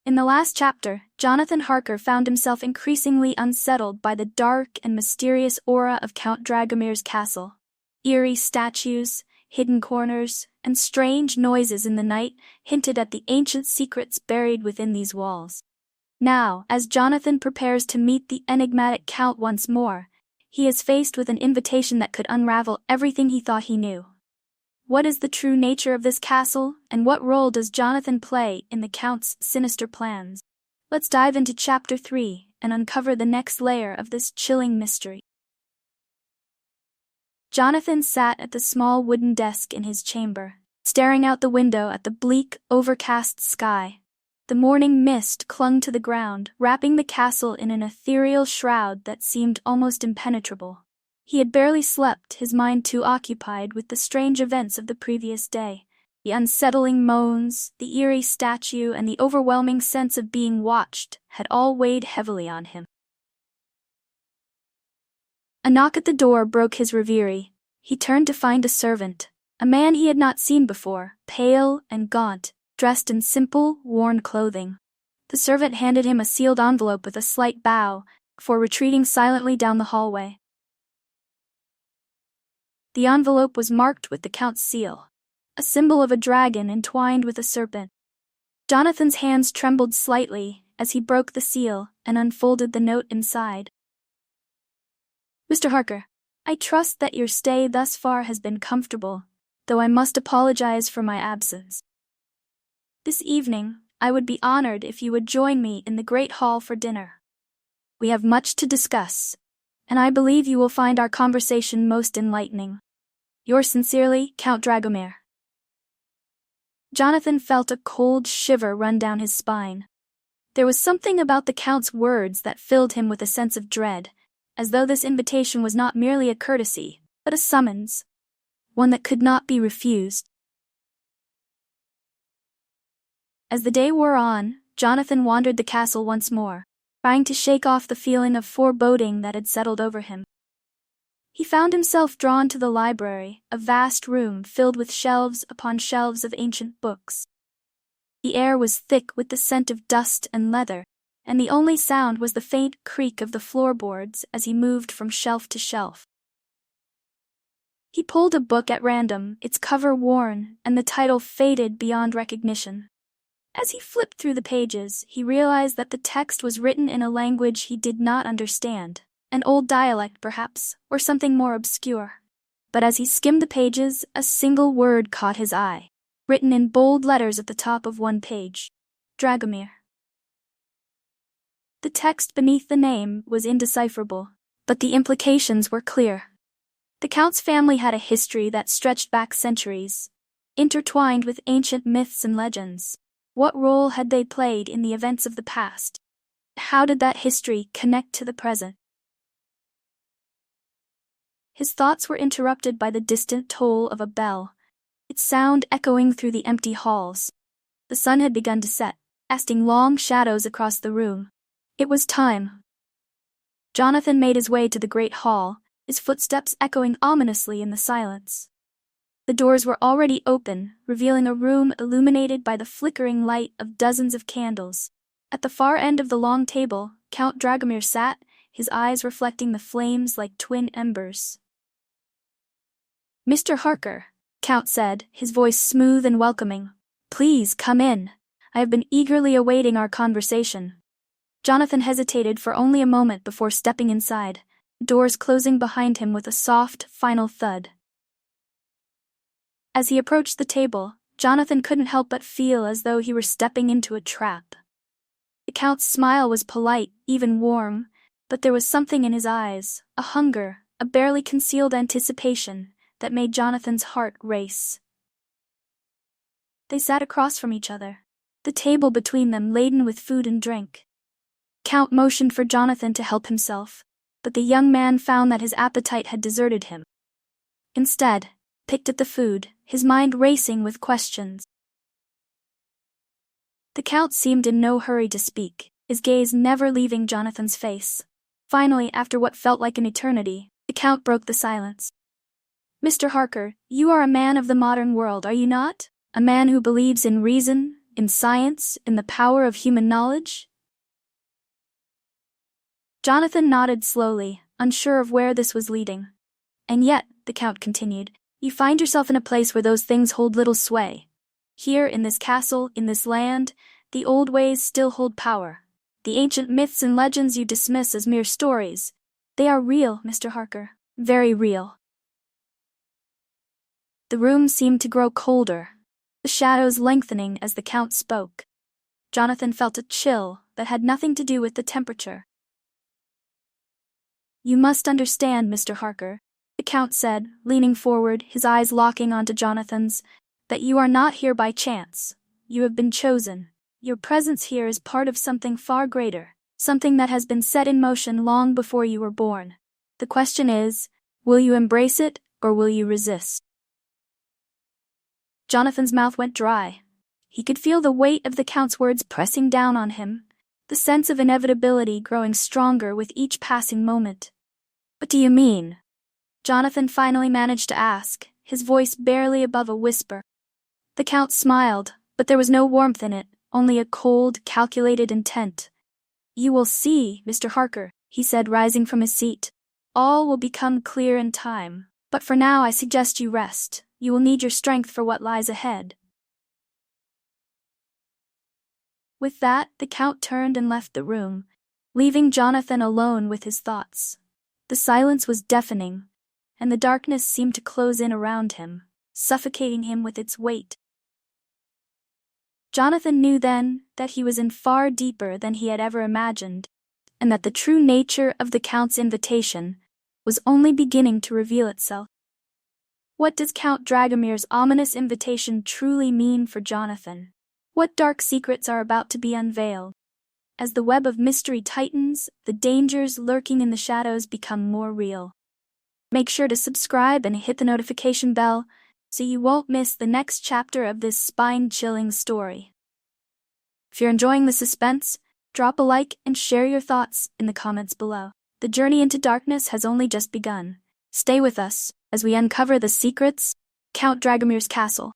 In the last chapter, Jonathan Harker found himself increasingly unsettled by the dark and mysterious aura of Count Dragomir's castle. Eerie statues, hidden corners, and strange noises in the night hinted at the ancient secrets buried within these walls. Now, as Jonathan prepares to meet the enigmatic Count once more, he is faced with an invitation that could unravel everything he thought he knew. What is the true nature of this castle, and what role does Jonathan play in the Count's sinister plans? Let's dive into Chapter 3 and uncover the next layer of this chilling mystery. Jonathan sat at the small wooden desk in his chamber, staring out the window at the bleak, overcast sky. The morning mist clung to the ground, wrapping the castle in an ethereal shroud that seemed almost impenetrable. He had barely slept, his mind too occupied with the strange events of the previous day. The unsettling moans, the eerie statue, and the overwhelming sense of being watched had all weighed heavily on him. A knock at the door broke his reverie. He turned to find a servant, a man he had not seen before, pale and gaunt, dressed in simple, worn clothing. The servant handed him a sealed envelope with a slight bow, before retreating silently down the hallway. The envelope was marked with the Count's seal, a symbol of a dragon entwined with a serpent. Jonathan's hands trembled slightly as he broke the seal and unfolded the note inside. Mr. Harker, I trust that your stay thus far has been comfortable, though I must apologize for my absence. This evening, I would be honored if you would join me in the Great Hall for dinner. We have much to discuss, and I believe you will find our conversation most enlightening. Yours sincerely, Count Dragomir. Jonathan felt a cold shiver run down his spine. There was something about the Count's words that filled him with a sense of dread, as though this invitation was not merely a courtesy, but a summons, one that could not be refused. As the day wore on, Jonathan wandered the castle once more, trying to shake off the feeling of foreboding that had settled over him. He found himself drawn to the library, a vast room filled with shelves upon shelves of ancient books. The air was thick with the scent of dust and leather, and the only sound was the faint creak of the floorboards as he moved from shelf to shelf. He pulled a book at random, its cover worn, and the title faded beyond recognition. As he flipped through the pages, he realized that the text was written in a language he did not understand, an old dialect perhaps, or something more obscure. But as he skimmed the pages, a single word caught his eye, written in bold letters at the top of one page: Dragomir. The text beneath the name was indecipherable, but the implications were clear. The Count's family had a history that stretched back centuries, intertwined with ancient myths and legends. What role had they played in the events of the past? How did that history connect to the present? His thoughts were interrupted by the distant toll of a bell, its sound echoing through the empty halls. The sun had begun to set, casting long shadows across the room. It was time. Jonathan made his way to the great hall, his footsteps echoing ominously in the silence. The doors were already open, revealing a room illuminated by the flickering light of dozens of candles. At the far end of the long table, Count Dragomir sat, his eyes reflecting the flames like twin embers. Mr. Harker, Count said, his voice smooth and welcoming. Please come in. I have been eagerly awaiting our conversation. Jonathan hesitated for only a moment before stepping inside, doors closing behind him with a soft, final thud. As he approached the table, Jonathan couldn't help but feel as though he were stepping into a trap. The Count's smile was polite, even warm, but there was something in his eyes, a hunger, a barely concealed anticipation, that made Jonathan's heart race. They sat across from each other, the table between them laden with food and drink. Count motioned for Jonathan to help himself, but the young man found that his appetite had deserted him. Instead, picked at the food, his mind racing with questions. The Count seemed in no hurry to speak, his gaze never leaving Jonathan's face. Finally, after what felt like an eternity, the Count broke the silence. Mr. Harker, you are a man of the modern world, are you not? A man who believes in reason, In science? In the power of human knowledge? Jonathan nodded slowly, unsure of where this was leading. And yet, the Count continued, you find yourself in a place where those things hold little sway. Here, in this castle, in this land, the old ways still hold power. The ancient myths and legends you dismiss as mere stories. They are real, Mr. Harker. Very real. The room seemed to grow colder, the shadows lengthening as the Count spoke. Jonathan felt a chill that had nothing to do with the temperature. You must understand, Mr. Harker, the Count said, leaning forward, his eyes locking onto Jonathan's, that you are not here by chance. You have been chosen. Your presence here is part of something far greater, something that has been set in motion long before you were born. The question is, will you embrace it, or will you resist? Jonathan's mouth went dry. He could feel the weight of the Count's words pressing down on him, the sense of inevitability growing stronger with each passing moment. What do you mean? Jonathan finally managed to ask, his voice barely above a whisper. The Count smiled, but there was no warmth in it, only a cold, calculated intent. You will see, Mr. Harker, he said, rising from his seat. All will become clear in time, but for now I suggest you rest. You will need your strength for what lies ahead. With that, the Count turned and left the room, leaving Jonathan alone with his thoughts. The silence was deafening, and the darkness seemed to close in around him, suffocating him with its weight. Jonathan knew then that he was in far deeper than he had ever imagined, and that the true nature of the Count's invitation was only beginning to reveal itself. What does Count Dragomir's ominous invitation truly mean for Jonathan? What dark secrets are about to be unveiled? As the web of mystery tightens, the dangers lurking in the shadows become more real. Make sure to subscribe and hit the notification bell so you won't miss the next chapter of this spine-chilling story. If you're enjoying the suspense, drop a like and share your thoughts in the comments below. The journey into darkness has only just begun. Stay with us as we uncover the secrets of Count Dragomir's castle.